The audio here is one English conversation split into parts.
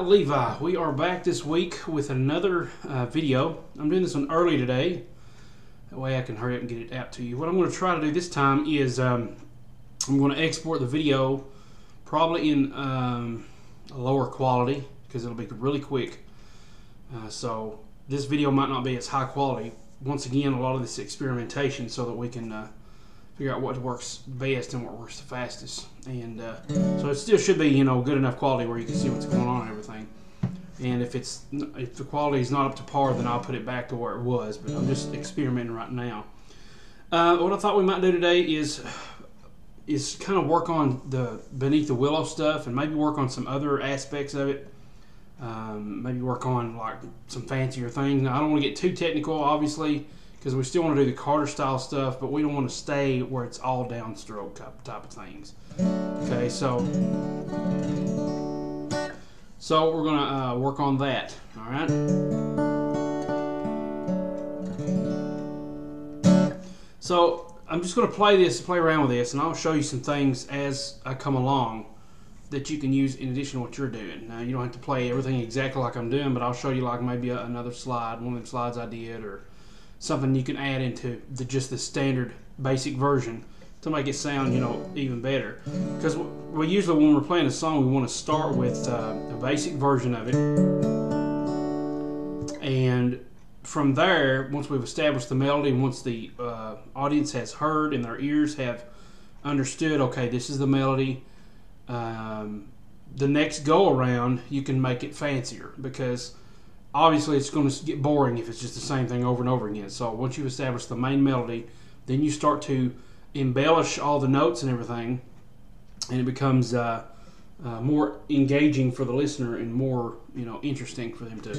Levi. We are back this week with another video. I'm doing this one early today. That way I can hurry up and get it out to you. What I'm going to try to do this time is I'm going to export the video probably in a lower quality because it'll be really quick. So this video might not be as high quality. Once again, a lot of this experimentation so that we can figure out what works best and what works the fastest. And so it still should be, you know, good enough quality where you can see what's going on and everything. And if the quality is not up to par, then I'll put it back to where it was. But I'm just experimenting right now. What I thought we might do today is kind of work on the Beneath the Willow stuff and maybe work on some other aspects of it. Maybe work on like some fancier things. Now, I don't want to get too technical, obviously, because we still want to do the Carter style stuff, but we don't want to stay where it's all downstroke type of things. Okay, so we're gonna work on that. All right. So I'm just gonna play around with this, and I'll show you some things as I come along that you can use in addition to what you're doing. Now, you don't have to play everything exactly like I'm doing, but I'll show you like maybe another slide, one of them slides I did, or something you can add into just the standard basic version to make it sound, you know, even better. Because we usually, when we're playing a song, we want to start with a basic version of it, and from there, once we've established the melody, and once the audience has heard and their ears have understood, okay, this is the melody, the next go around you can make it fancier, because obviously it's going to get boring if it's just the same thing over and over again. So once you've established the main melody, then you start to embellish all the notes and everything, and it becomes more engaging for the listener and more, you know, interesting for them to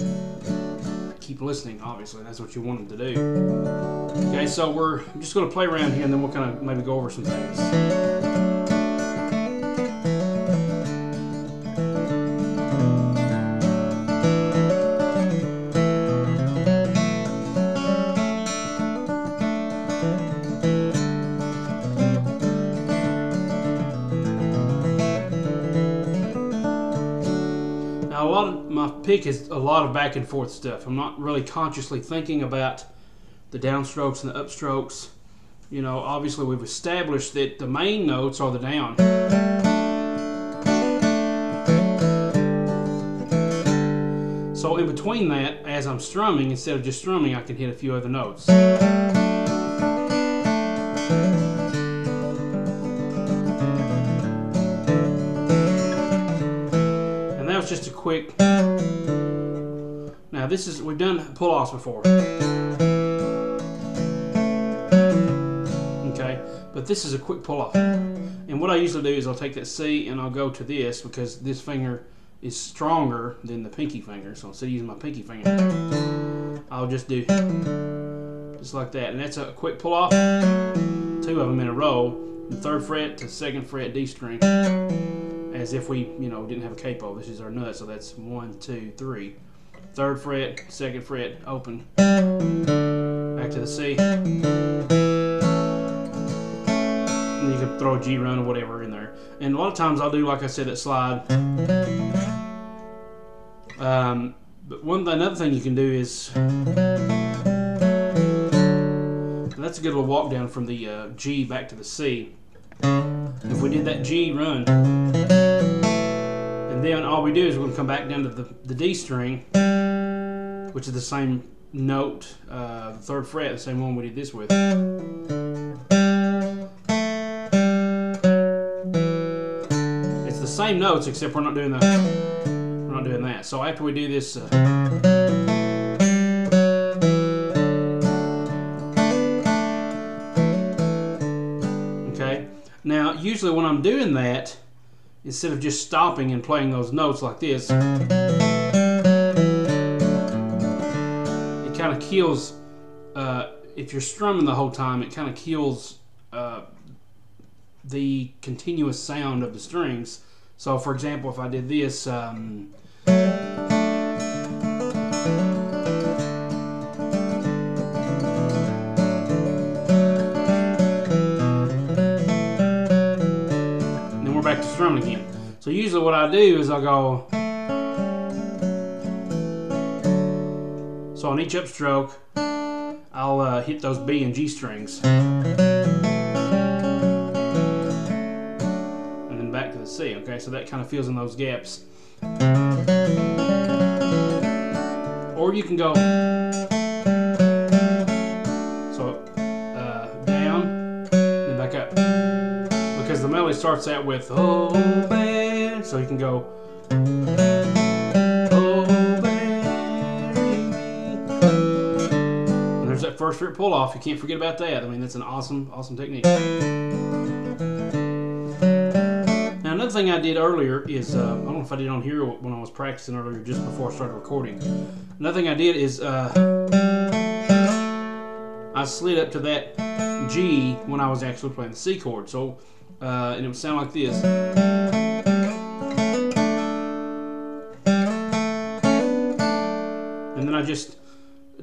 keep listening. Obviously, that's what you want them to do. Okay, so we're just going to play around here, and then we'll kind of maybe go over some things. My pick is a lot of back and forth stuff. I'm not really consciously thinking about the downstrokes and the upstrokes. You know, obviously we've established that the main notes are the down. So in between that, as I'm strumming, instead of just strumming, I can hit a few other notes. Just a quick. Now this is, we've done pull-offs before. Okay, but this is a quick pull-off. And what I usually do is I'll take that C and I'll go to this, because this finger is stronger than the pinky finger. So instead of using my pinky finger, I'll just do just like that. And that's a quick pull-off. Two of them in a row. The 3rd fret to 2nd fret D string. As if we, you know, didn't have a capo. This is our nut, so that's 1, 2, 3. 3rd fret, 2nd fret, open. Back to the C. And you can throw a G run or whatever in there. And a lot of times I'll do, like I said, that slide. But another thing you can do is, that's a good little walk down from the G back to the C. If we did that G run, and then all we do is we're going to come back down to the D string, which is the same note, the 3rd fret, the same one we did this with. It's the same notes, except we're not doing that. So after we do this, okay. Now, usually when I'm doing that, instead of just stopping and playing those notes like this, it kind of kills, if you're strumming the whole time, it kind of kills the continuous sound of the strings. So, for example, if I did this, back to strumming again. So usually what I do is I'll go So on each upstroke, I'll hit those B and G strings. Back to the C, okay? So that kind of fills in those gaps. Or you can go down, then back up. Because the melody starts out with oh man, so you can go oh man. And there's that first fret pull off. You can't forget about that. I mean, that's an awesome technique. Another thing I did earlier is, I don't know if I did on here when I was practicing earlier just before I started recording. Another thing I did is I slid up to that G when I was actually playing the C chord. So, and it would sound like this. And then I just,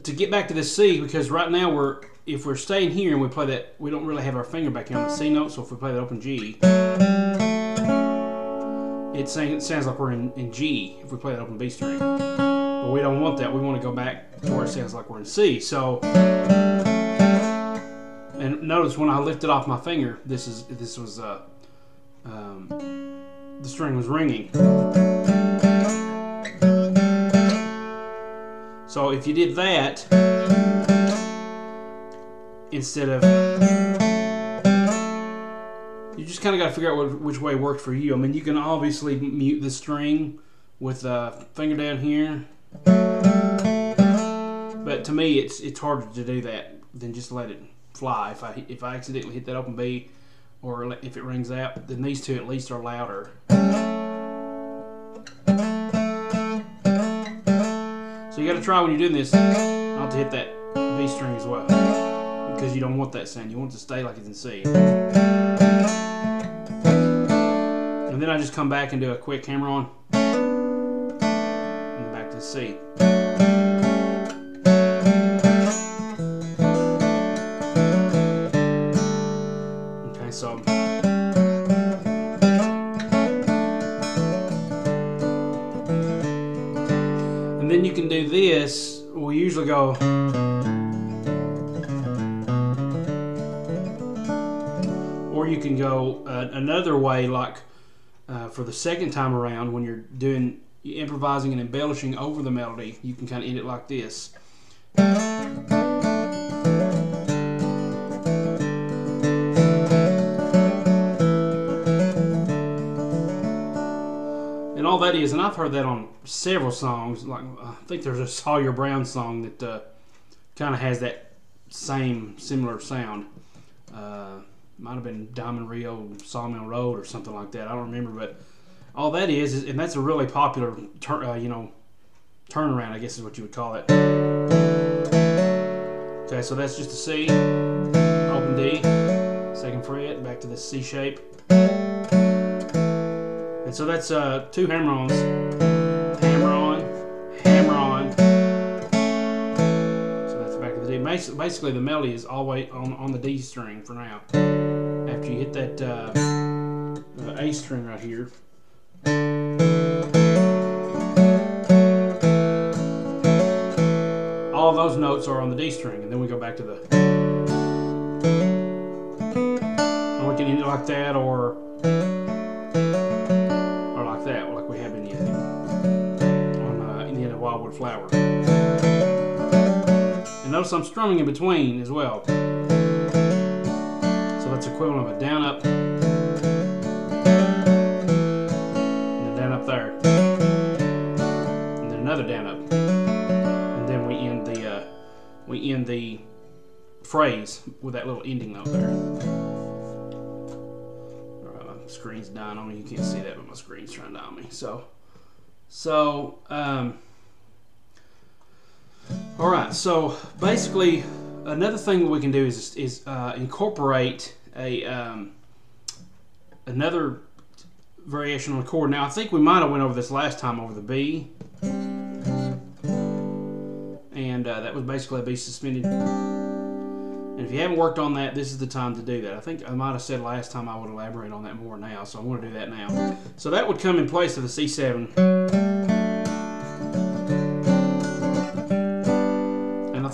to get back to the C, because right now if we're staying here and we play that, we don't really have our finger back here on the C note, so if we play that open G, it sounds like we're in G if we play that open B string. But we don't want that. We want to go back to where it sounds like we're in C. So, and notice when I lifted off my finger, the string was ringing. So if you did that instead of, you just kind of got to figure out which way worked for you. I mean, you can obviously mute the string with a finger down here, but to me, it's harder to do that than just let it fly. If I accidentally hit that open B, or if it rings out, then these two at least are louder. So you got to try when you're doing this not to hit that B string as well, because you don't want that sound. You want it to stay like it's in C. And then I just come back and do a quick hammer on, and then back to C. Okay, so and then you can do this. We usually go or you can go another way, like for the second time around, when you're improvising and embellishing over the melody, you can kind of end it like this. And all that is, and I've heard that on several songs, like I think there's a Sawyer Brown song that kind of has that similar sound. Might have been Diamond Rio, Sawmill Road, or something like that. I don't remember, but all that is, and that's a really popular, turnaround, I guess is what you would call it. Okay, so that's just a C, open D, second fret, back to the C shape, and so that's two hammer-ons, hammer on, hammer on. So that's back to the D. Basically, the melody is always on the D string for now. After you hit that A string right here, all those notes are on the D string, and then we go back to the, and we can end it like that, or like that, like we have in the end of Wildwood Flower. And notice I'm strumming in between as well. So that's equivalent of a down up and a down up there, and then another down up, and then we end the phrase with that little ending note there. My screen's dying on me. You can't see that, but my screen's trying to die on me. All right. So basically, another thing that we can do is incorporate another variation on the chord. Now I think we might have went over this last time over the B, and that was basically a B suspended. And if you haven't worked on that, this is the time to do that. I think I might have said last time I would elaborate on that more now, so I'm going to do that now. So that would come in place of the C7.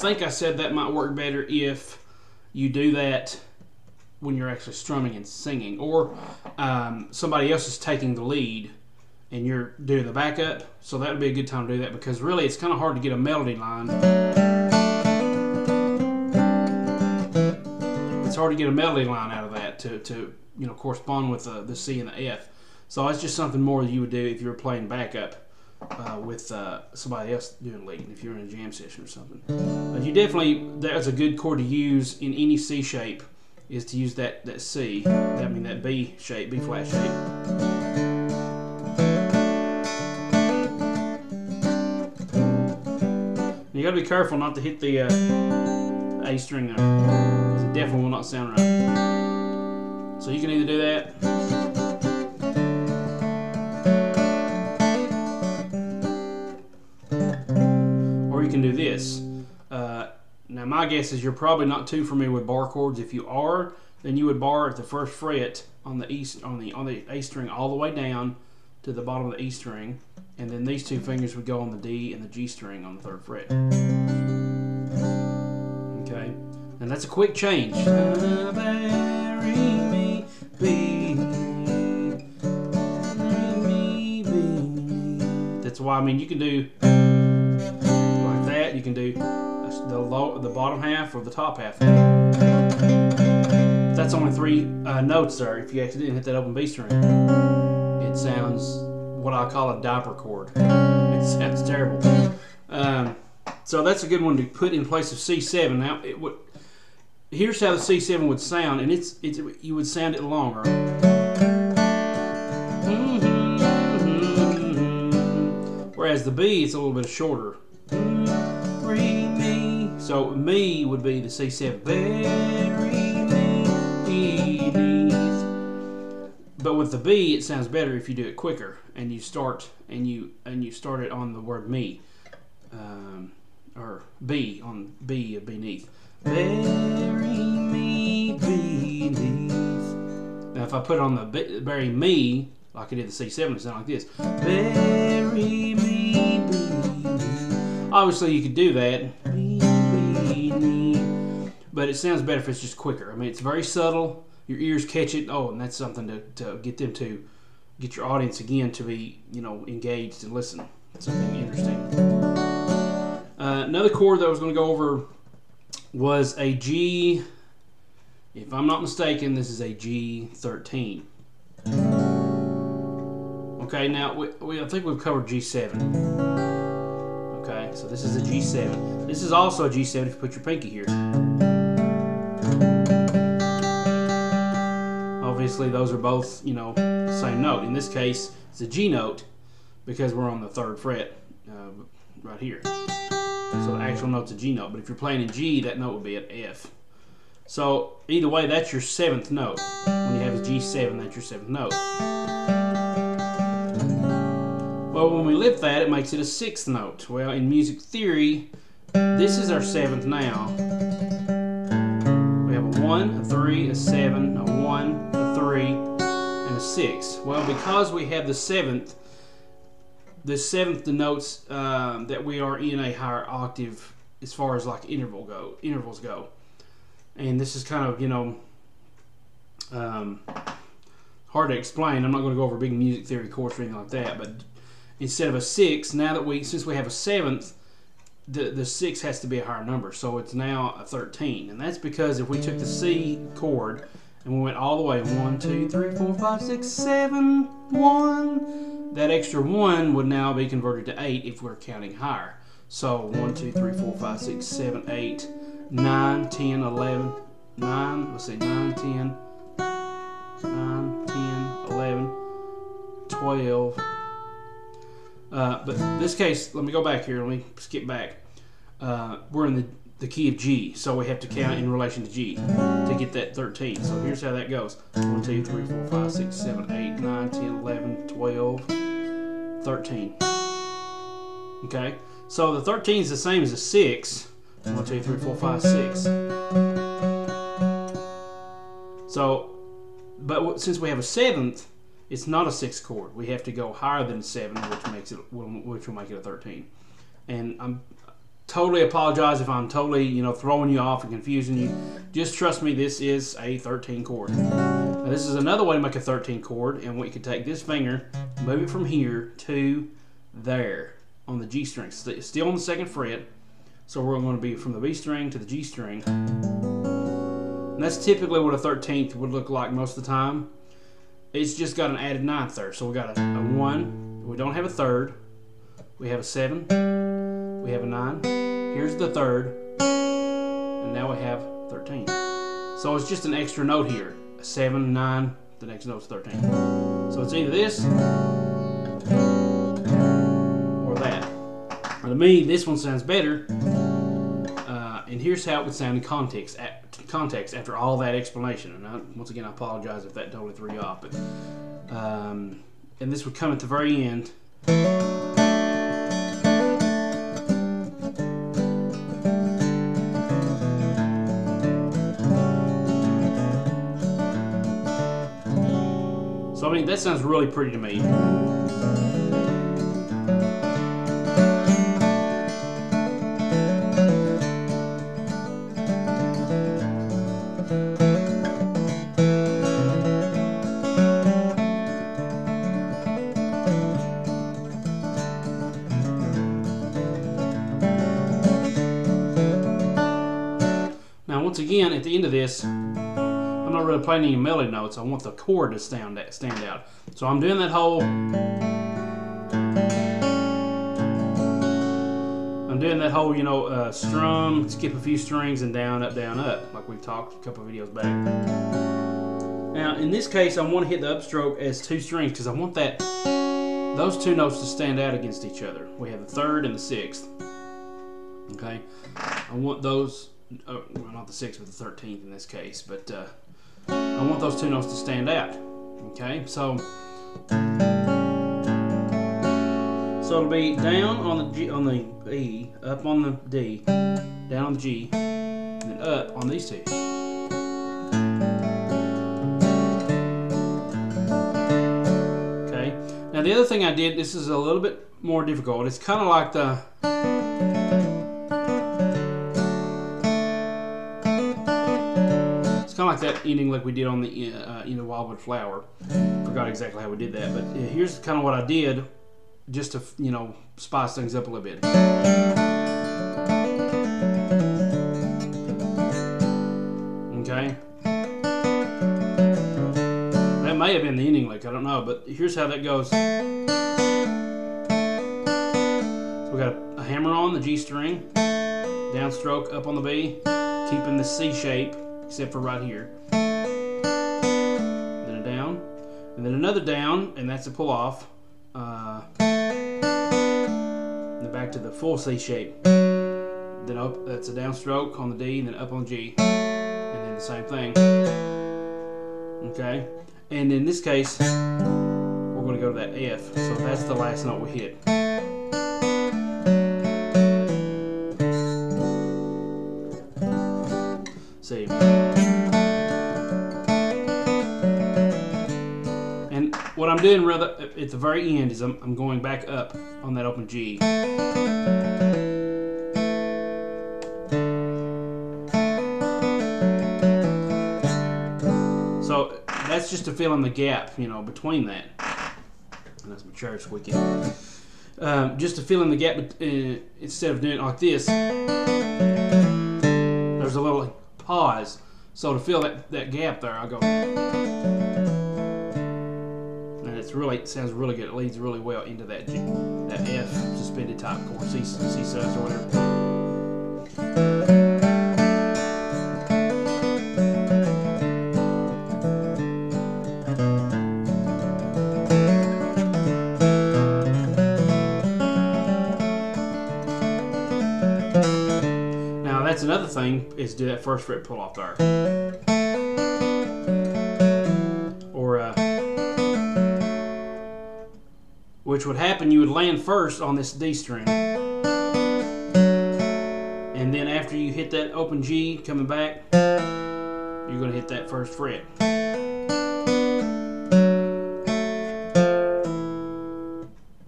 think I said that might work better if you do that when you're actually strumming and singing, or somebody else is taking the lead and you're doing the backup. So that would be a good time to do that, because really it's kind of hard to get a melody line. It's hard to get a melody line out of that to you know, correspond with the C and the F. So it's just something more that you would do if you were playing backup with somebody else doing lead, if you're in a jam session or something. But you definitely, that's a good chord to use in any C shape, is to use that C, that B shape, B flat shape. You got to be careful not to hit the A string there, because it definitely will not sound right. So you can either do that, or you can do this. Now my guess is you're probably not too familiar with bar chords. If you are, then you would bar at the first fret on the A string all the way down to the bottom of the E string, and then these two fingers would go on the D and the G string on the 3rd fret. Okay, and that's a quick change. That's why, I mean, you can do like that. You can do the bottom half or the top half. That's only 3 notes there. If you actually didn't hit that open B string, it sounds what I call a diaper chord. It sounds terrible. So that's a good one to put in place of C7. Now, here's how the C7 would sound, and you would sound it longer. Whereas the B, it's a little bit shorter. So me would be the C7. But with the B, it sounds better if you do it quicker, and you start it on the word me, or B, on B of beneath. Bury me beneath. Now if I put it on the bury me, like I did the C7, it sound like this. Bury me beneath. Obviously you could do that, but it sounds better if it's just quicker. I mean, it's very subtle. Your ears catch it. Oh, and that's something to get them to get your audience again to be, you know, engaged and listen. Something interesting. Another chord that I was going to go over was a G. If I'm not mistaken, this is a G13. Okay, now I think we've covered G7. Okay, so this is a G7. This is also a G7 if you put your pinky here. Obviously, those are both, you know, same note. In this case, it's a G note because we're on the 3rd fret right here. So the actual note's a G note. But if you're playing in G, that note would be an F. So either way, that's your 7th note. When you have a G7, that's your 7th note. Well, when we lift that, it makes it a 6th note. Well, in music theory, this is our 7th now. We have a 1, a 3, a 7, a 1, a 3, and a 6. Well, because we have the 7th denotes that we are in a higher octave as far as like intervals go. And this is kind of, you know, hard to explain. I'm not going to go over a big music theory course or anything like that, but instead of a 6, now that since we have a 7th, the 6 has to be a higher number, so it's now a 13. And that's because if we took the C chord and we went all the way 1, 2, 3, 4, 5, 6, 7, 1, that extra 1 would now be converted to 8 if we're counting higher. So 1, 2, 3, 4, 5, 6, 7, 8, 9, 10, 11, 9, let's see, 9, 10, 11, 12. But in this case, let me go back here. Let me skip back. We're in the key of G, so we have to count in relation to G to get that 13. So here's how that goes. 1, 2, 3, 4, 5, 6, 7, 8, 9, 10, 11, 12, 13. Okay? So the 13 is the same as a 6. 1, 2, 3, 4, 5, 6. So, but since we have a 7th, it's not a 6th chord. We have to go higher than 7, which will make it a 13. And I'm totally apologize if I'm totally, you know, throwing you off and confusing you. Just trust me, this is a 13 chord. Now this is another way to make a 13 chord, and we could take this finger, move it from here to there on the G string. Still on the 2nd fret. So we're going to be from the B string to the G string. And that's typically what a 13th would look like most of the time. It's just got an added 9th there. So we got a 1. We don't have a 3rd. We have a 7. We have a 9. Here's the 3rd. And now we have 13. So it's just an extra note here. A 7, 9, the next note's 13. So it's either this or that. Now to me, this one sounds better. And here's how it would sound in context after all that explanation. And once again, I apologize if that totally threw you off. But, and this would come at the very end. So I mean, that sounds really pretty to me. Once again, at the end of this, I'm not really playing any melody notes. I want the chord to stand out. So I'm doing that whole, you know, strum, skip a few strings, and down, up, like we talked a couple of videos back. Now, in this case, I want to hit the upstroke as 2 strings because I want those 2 notes to stand out against each other. We have the 3rd and the 6th. Okay, I want those. Well, not the 6th, but the 13th in this case. But I want those 2 notes to stand out. Okay, so it'll be down on the G, on the E, up on the D, down on the G, and then up on these 2. Okay. Now the other thing I did, this is a little bit more difficult. It's kind of like the. It's kind of like that ending like we did on the Wildwood Flower. Forgot exactly how we did that, but here's kind of what I did just to, you know, spice things up a little bit. Okay. That may have been the ending lick, I don't know, but here's how that goes. So we got a hammer on the G string, downstroke up on the B, keeping the C shape, except for right here. Then a down, and then another down, and that's a pull off. Then back to the full C shape. Then up, that's a downstroke on the D, and then up on G, and then the same thing. Okay, and in this case, we're going to go to that F. So that's the last note we hit. See. And what I'm doing rather at the very end is I'm going back up on that open G. So that's just to fill in the gap, you know, between that. And that's my chair squeaking. Just to fill in the gap, instead of doing it like this, there's a little pause. So to fill that gap there, I go. And it sounds really good. It leads really well into that F suspended type chord, C sus or whatever. That's another thing, is do that first fret pull off there. Or, which would happen, you would land first on this D string. And then after you hit that open G coming back, you're going to hit that first fret.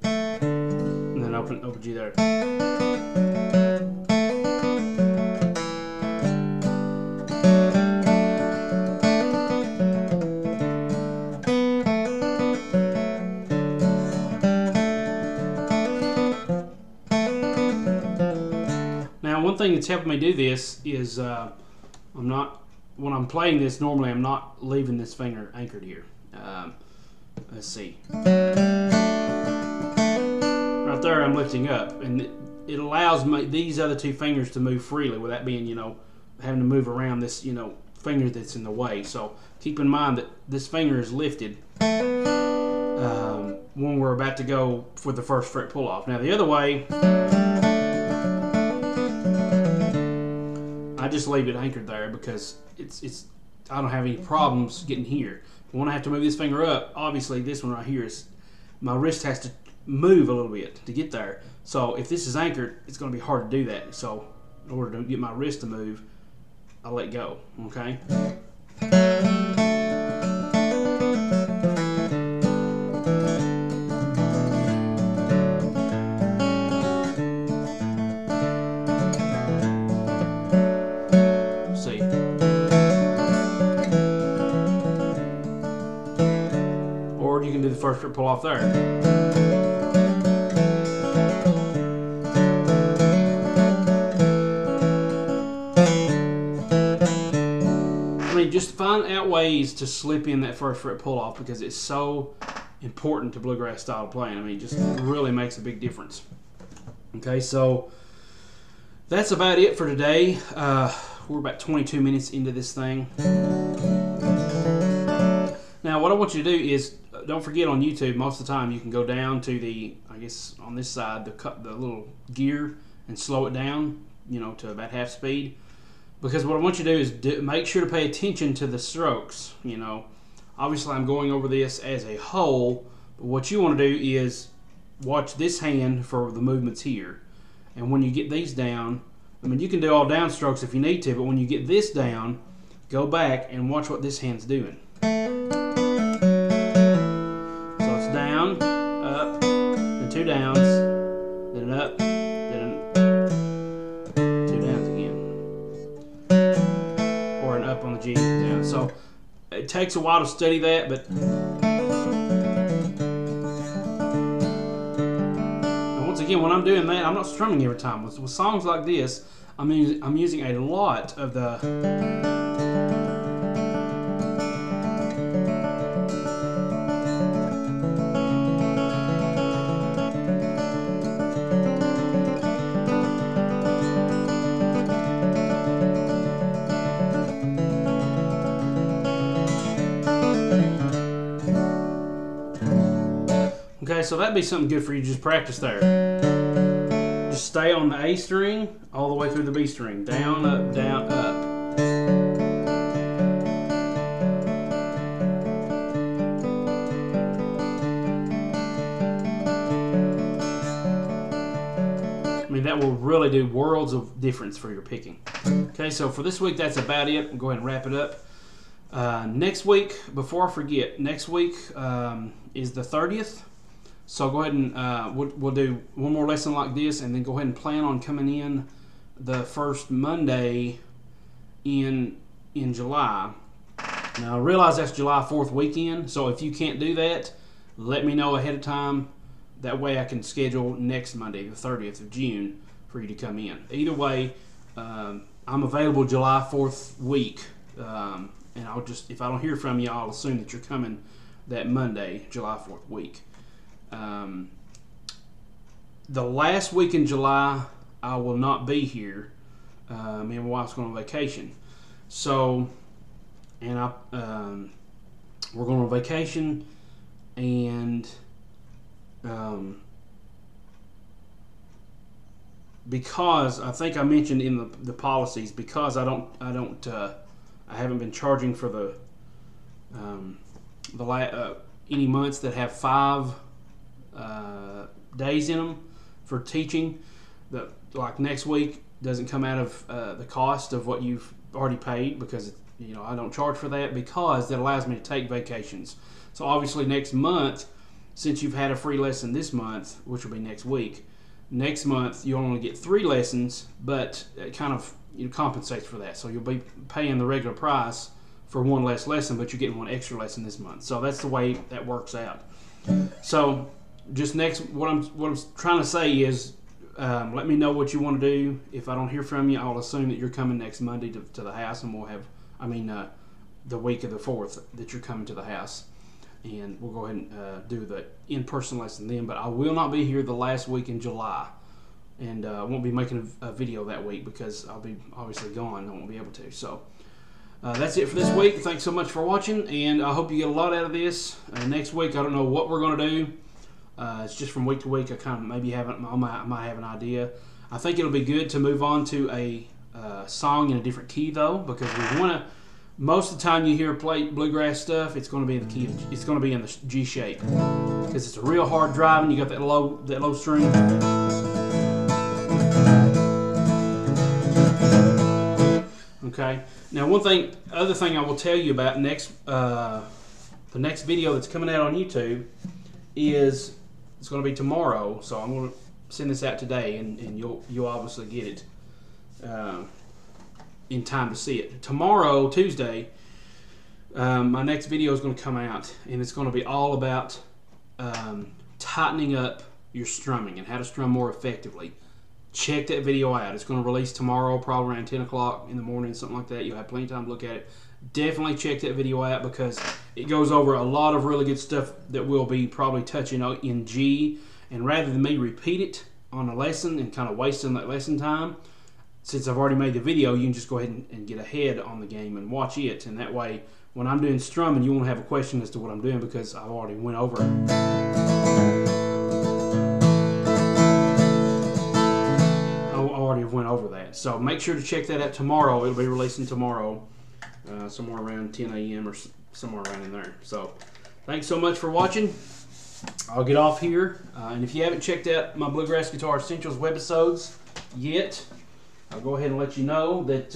And then open G there. one thing that's helping me do this is when I'm playing this, normally I'm not leaving this finger anchored here. Let's see. Right there I'm lifting up, and it allows these other two fingers to move freely without being, having to move around this, finger that's in the way. So keep in mind that this finger is lifted when we're about to go for the first fret pull off. Now the other way, I just leave it anchored there because I don't have any problems getting here. But when I have to move this finger up, obviously this one right here my wrist has to move a little bit to get there. So if this is anchored, it's going to be hard to do that. So in order to get my wrist to move, I let go. Okay. First fret pull off there. I mean, just find out ways to slip in that first fret pull off because it's so important to bluegrass style playing. I mean, it just really makes a big difference. Okay, so that's about it for today. We're about 22 minutes into this thing. Now, what I want you to do is, don't forget on YouTube, most of the time you can go down to the, I guess on this side, the little gear and slow it down, to about half speed. Because what I want you to do is make sure to pay attention to the strokes. Obviously I'm going over this as a whole, but what you want to do is watch this hand for the movements here. And when you get these down, I mean, you can do all down strokes if you need to, but when you get this down, go back and watch what this hand's doing. Down, up, then two downs, then an up, then two downs again, or an up on the G down. So it takes a while to study that, but and once again, when I'm doing that, I'm not strumming every time. With songs like this, I'm using a lot of the. Okay, so that'd be something good for you to just practice there. Just stay on the A string all the way through the B string. Down, up, down, up. I mean, that will really do worlds of difference for your picking. Okay, so for this week, that's about it. We'll go ahead and wrap it up. Next week, before I forget, next week is the 30th. So go ahead and we'll do one more lesson like this, and then go ahead and plan on coming in the first Monday in July. Now I realize that's July 4th weekend, so if you can't do that, let me know ahead of time. That way I can schedule next Monday, the 30th of June, for you to come in. Either way, I'm available July 4th week, and I'll just, if I don't hear from you, I'll assume that you're coming that Monday, July 4th week. The last week in July, I will not be here. Me and my wife's going on vacation. So, and we're going on vacation, and because I think I mentioned in the policies, because I haven't been charging for any months that have 5 days in them for teaching. Like next week doesn't come out of the cost of what you've already paid, because I don't charge for that, because that allows me to take vacations. So obviously next month, since you've had a free lesson this month, which will be next week, next month you'll only get 3 lessons, but it kind of compensates for that. So you'll be paying the regular price for 1 less lesson, but you're getting 1 extra lesson this month. So that's the way that works out. So just what I'm trying to say is, Let me know what you want to do. If I don't hear from you, I'll assume that you're coming next Monday to the house, and we'll have, the week of the 4th that you're coming to the house. And we'll go ahead and do the in-person lesson then. But I will not be here the last week in July. And I won't be making a video that week because I'll be obviously gone. I won't be able to. So that's it for this week. Thanks so much for watching. And I hope you get a lot out of this. Next week, I don't know what we're going to do. It's just from week to week. I kind of maybe I might have an idea. I think it'll be good to move on to a song in a different key though, because we want to. Most of the time you hear play bluegrass stuff, it's going to be in the key. It's going to be in the G shape because it's a real hard driving. You got that low string. Okay. Now, other thing I will tell you about the next video that's coming out on YouTube is it's going to be tomorrow. So I'm going to send this out today, and you'll obviously get it in time to see it. Tomorrow, Tuesday, my next video is going to come out, and it's going to be all about tightening up your strumming and how to strum more effectively. Check that video out. It's going to release tomorrow, probably around 10 o'clock in the morning, something like that. You'll have plenty of time to look at it. Definitely check that video out because it goes over a lot of really good stuff that we'll be probably touching in G. And rather than me repeat it on a lesson and kind of wasting that lesson time, since I've already made the video, you can just go ahead and get ahead on the game and watch it. And that way, when I'm doing strumming, you won't have a question as to what I'm doing because I've already went over it. I already went over that. So make sure to check that out tomorrow. It'll be releasing tomorrow, somewhere around 10 a.m. or somewhere around in there. So thanks so much for watching. I'll get off here. And if you haven't checked out my Bluegrass Guitar Essentials webisodes yet, I'll go ahead and let you know that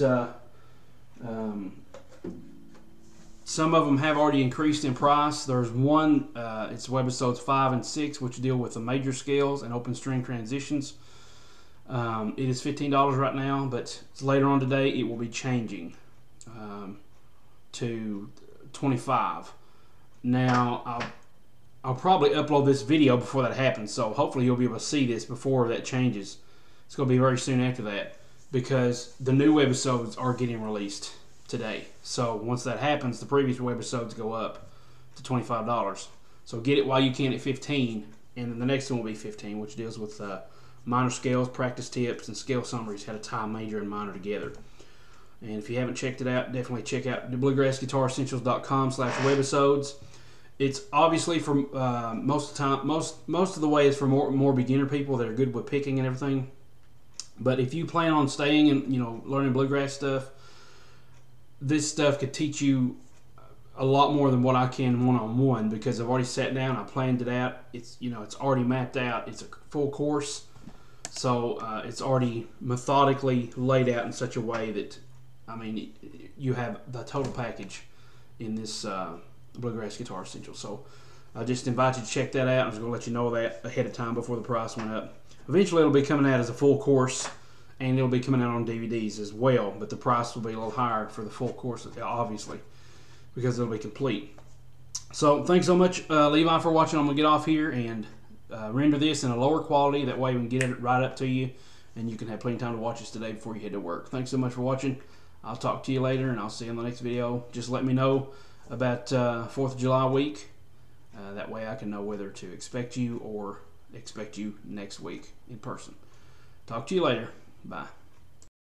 some of them have already increased in price. There's one, it's webisodes 5 and 6, which deal with the major scales and open string transitions. It is $15 right now, but later on today it will be changing to $25. Now, I'll probably upload this video before that happens, so hopefully you'll be able to see this before that changes. It's going to be very soon after that, because the new webisodes are getting released today. So once that happens, the previous webisodes go up to $25. So get it while you can at $15, and then the next one will be $15, which deals with minor scales, practice tips, and scale summaries, how to tie major and minor together. And if you haven't checked it out, definitely check out the bluegrassguitaressentials.com/webisodes. It's obviously for most of the way is for more beginner people that are good with picking and everything. But if you plan on staying and learning bluegrass stuff, this stuff could teach you a lot more than what I can one-on-one, because I've already sat down, I planned it out. It's it's already mapped out. It's a full course, so it's already methodically laid out in such a way that you have the total package in this Bluegrass Guitar Essentials. So I just invite you to check that out. I'm just going to let you know that ahead of time before the price went up. Eventually it'll be coming out as a full course, and it'll be coming out on DVDs as well, but the price will be a little higher for the full course, obviously, because it'll be complete. So thanks so much, Levi, for watching. I'm going to get off here and render this in a lower quality. That way we can get it right up to you, and you can have plenty of time to watch this today before you head to work. Thanks so much for watching. I'll talk to you later, and I'll see you in the next video. Just let me know about 4th of July week. That way I can know whether to expect you or expect you next week in person. Talk to you later. Bye.